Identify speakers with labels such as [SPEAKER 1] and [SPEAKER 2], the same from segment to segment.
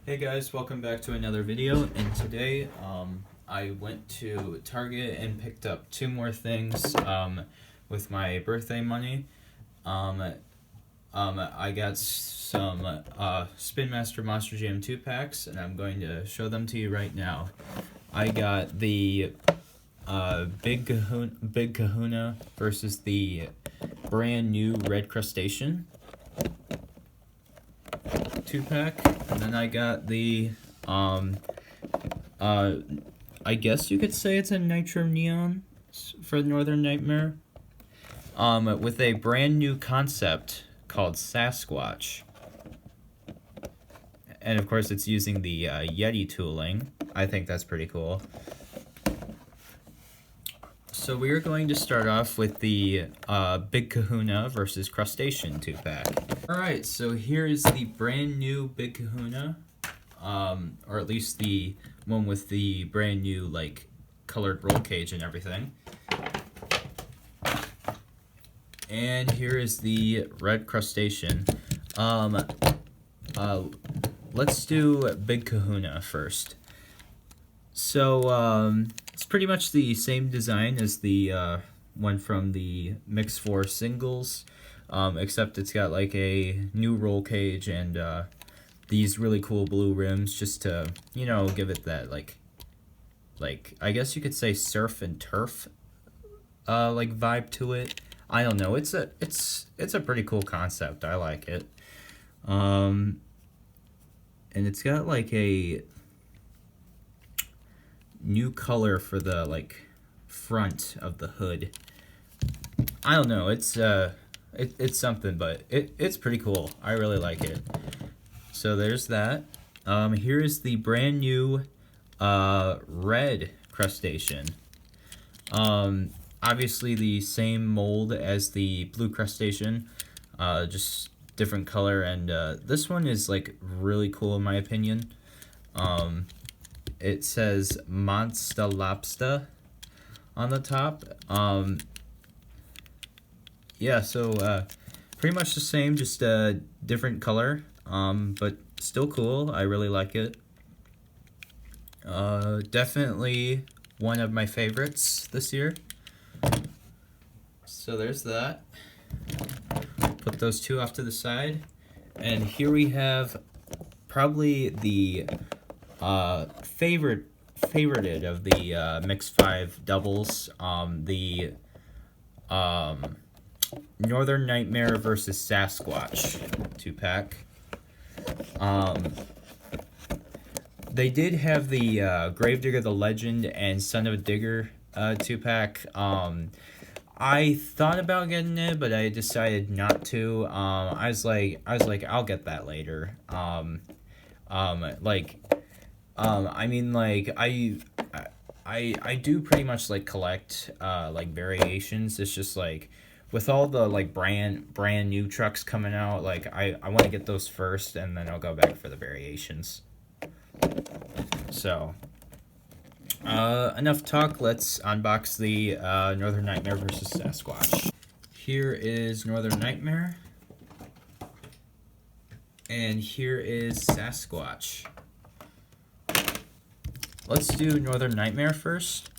[SPEAKER 1] Hey guys, welcome back to another video, and today I went to Target and picked up two more things with my birthday money. I got some Spin Master Monster Jam 2 packs, and I'm going to show them to you right now. I got the Big Kahuna versus the brand new Red Crustacean 2-pack, and then I got the I guess you could say it's a Nitro Neon for Northern Nightmare, with a brand new concept called Sasquatch, and of course it's using the Yeti tooling. I think that's pretty cool. So we are going to start off with the Big Kahuna versus Crustacean 2-pack. Alright, so here is the brand new Big Kahuna, or at least the one with the brand new, like, colored roll cage and everything. And here is the Red Crustacean. Let's do Big Kahuna first. So, it's pretty much the same design as the one from the Mix 4 singles, except it's got like a new roll cage and these really cool blue rims just to, you know, give it that like I guess you could say surf and turf like vibe to it. I don't know. It's a pretty cool concept. I like it. And it's got like a new color for the like front of the hood. I don't know, it's something, but it's pretty cool. I really like it. So there's that. Here is the brand new Red Crustacean. Obviously the same mold as the Blue Crustacean, just different color, and this one is like really cool in my opinion. It says Monster Lobster on the top. Yeah, so pretty much the same, just a different color, but still cool. I really like it. Definitely one of my favorites this year. So there's that. Put those two off to the side. And here we have probably the favorited of the Mix 5 doubles, the Northern Nightmare versus Sasquatch 2-pack. They did have the Gravedigger the Legend and Son of a Digger 2-pack. I thought about getting it, but I decided not to. I was like, I'll get that later. I mean, like, I do pretty much like collect like variations. It's just like with all the like brand new trucks coming out, like I want to get those first, and then I'll go back for the variations. So enough talk. Let's unbox the Northern Nightmare versus Sasquatch. Here is Northern Nightmare, and here is Sasquatch. Let's do Northern Nightmare first.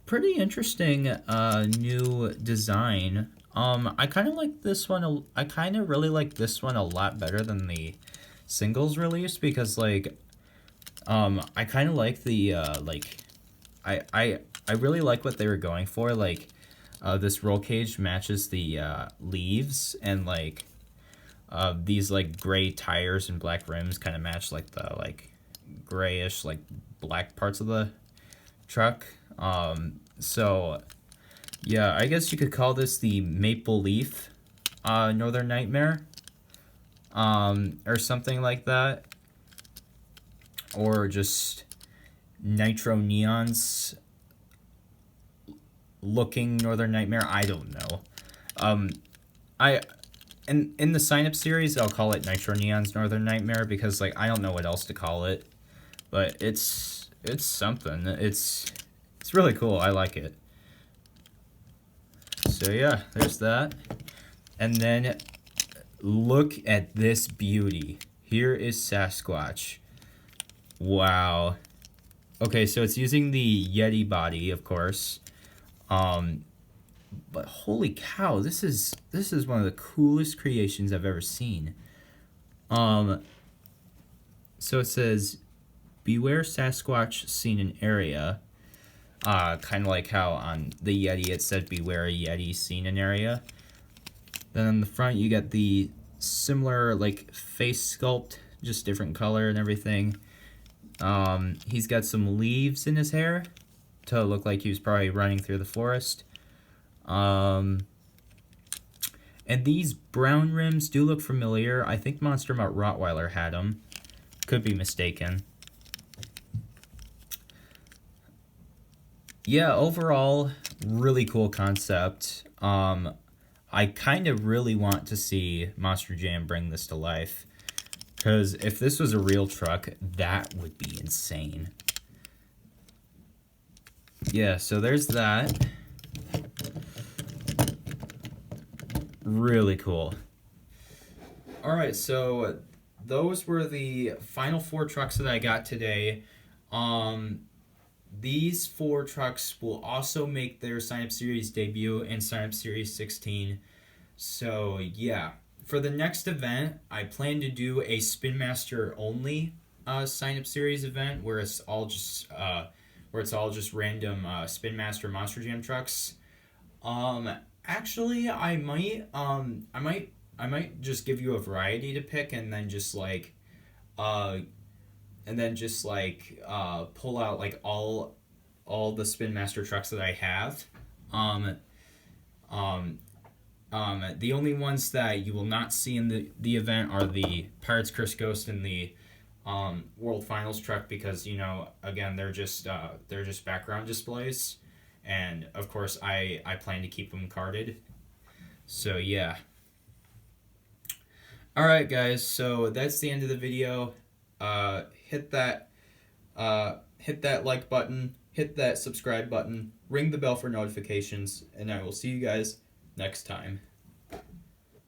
[SPEAKER 1] Pretty interesting new design. I kind of like this one. I kind of really like this one a lot better than the singles release, because like I kind of like the like I really like what they were going for. Like this roll cage matches the leaves, and like these like gray tires and black rims kind of match like the like grayish like black parts of the truck. So yeah, I guess you could call this the Maple Leaf Northern Nightmare, or something like that, or just Nitro Neons looking Northern Nightmare. I don't know. In the sign up series, I'll call it Nitro Neon's Northern Nightmare, because like I don't know what else to call it. But it's something. It's really cool. I like it. So yeah, there's that. And then look at this beauty. Here is Sasquatch. Wow. Okay, so it's using the Yeti body, of course. But holy cow, this is one of the coolest creations I've ever seen. So it says, beware Sasquatch seen in area. Kind of like how on the Yeti it said beware Yeti seen in area. Then on the front you get the similar like face sculpt, just different color and everything. He's got some leaves in his hair to look like he was probably running through the forest. And these brown rims do look familiar. I think Monster Mutt Rottweiler had them. Could be mistaken. Yeah, overall, really cool concept. I kind of really want to see Monster Jam bring this to life. Because if this was a real truck, that would be insane. Yeah, so there's that. Really cool. Alright, so those were the final 4 trucks that I got today. These 4 trucks will also make their Sign Up Series debut in Sign Up Series 16. So yeah, for the next event, I plan to do a Spin Master only Sign Up Series event where it's all just random Spin Master Monster Jam trucks. Actually, I might just give you a variety to pick and then just like pull out like all the Spin Master trucks that I have. The only ones that you will not see in the event are the Pirates Chris Ghost and the World Finals truck, because again they're just background displays, and of course I plan to keep them carded. So yeah. Alright guys, so that's the end of the video. Hit that like button, hit that subscribe button, ring the bell for notifications, and I will see you guys next time.